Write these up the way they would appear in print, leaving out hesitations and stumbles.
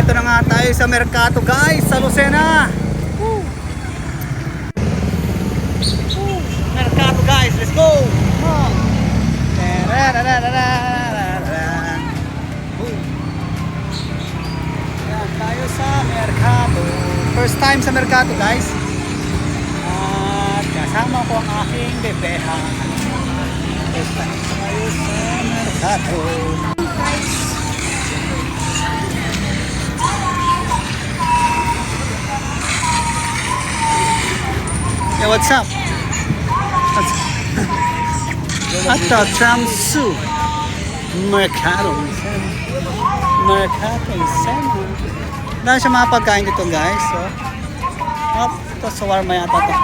Eto na nga tayo sa Mercato guys, sa Lucena. Mercato guys, let's go! Ayan, tayo sa Mercato. First time sa Mercato guys. At kasama ko ang aking bebeha. First time tayo sa Mercato. Yeah, what's up? At Tramsu Mercato Sana. Dahil siya mga pagkain dito guys. So, ito shawarma yata ito.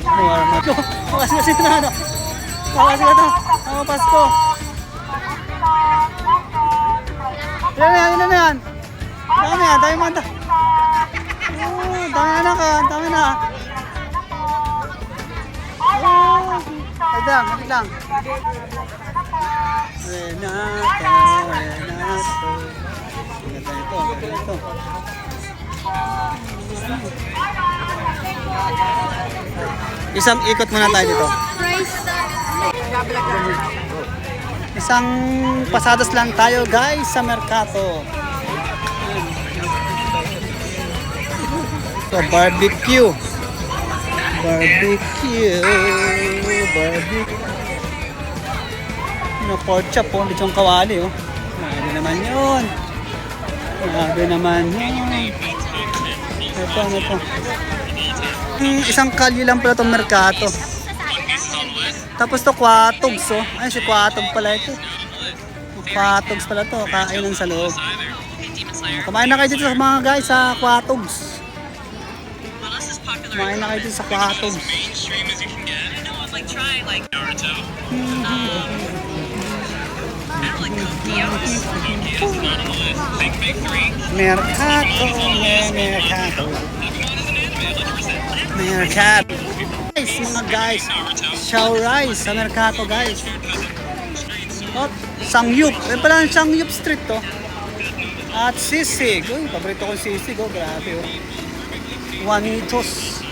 Shawarma. Kawas kasi ito na. Kawas ka ito. Ang Pasko. Yan na yan. Dami yan. Dami manta. Dami na ka. Dami na. Wait lang. Renato. Ito. Isang ikot muna tayo dito. Isang pasados lang tayo guys sa Mercato. So, barbecue. No, pork chop po, lechong kawali oh. Grabe naman yun. Ito. Isang kalye lang pala itong Mercato. Tapos to Quatogs oh. Ay, si Quatog pala ito. Quatogs pala to, kainan sa loob. Kumain na kayo dito sa mga guys sa Quatogs. Kumain na kayo dito sa Quatogs. Mercato. Guys, mga guys, chow rice sa Mercato guys. At Sangyup. Pala ang Sangyup Street to. At sisig. Uy, paborito ko sisig oh, grabe oh. Juanitos.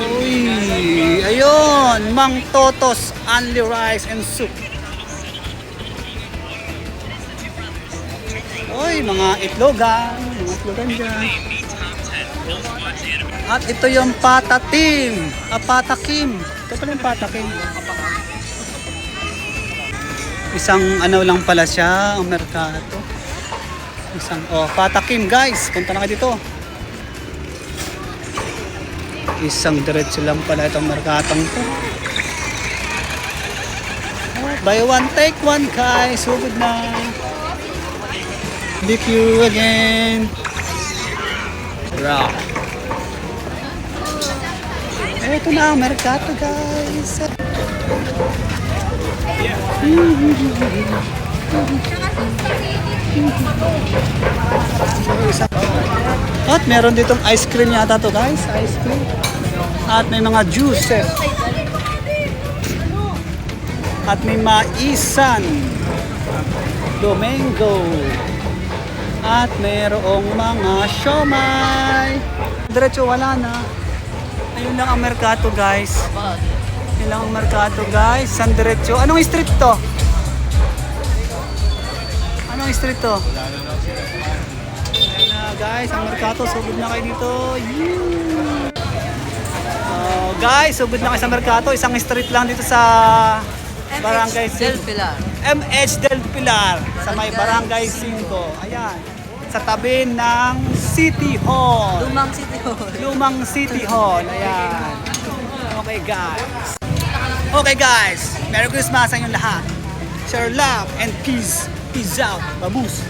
Uy, ayun, Mang Totos, only rice and soup. Uy, mga itlogan dyan. At ito yung patatim. Patakim. Ito pala yung patakim. Isang ano lang pala siya, ang Mercato. Patakim guys. Punta na kayo dito. Isang diretso lang pala itong Mercatong to. Buy one, take one guys. Sugod na. Thank you again. Wow. Ito na ang Mercato guys. At meron ditong ice cream yata to guys. Ice cream. At may mga juices. At may maisan. Domingo. At mayroong mga siomay. Diretso wala na. Ayun lang ang Mercato guys. Ayun lang ang Mercato guys. San diretso. Anong street to? Anong street to? Ayun na guys, ang Mercato. Sugod na kayo dito. Guys, sugod na kayo sa Mercato. Isang street lang dito sa Barangay Del Pilar. MH Del Pilar. Sa may Barangay 5. Ayan. Sa tabi ng City Hall. Lumang City Hall. Ayan. Okay guys. Merry Christmas sa inyong lahat. Share love and peace. Peace out. Babus.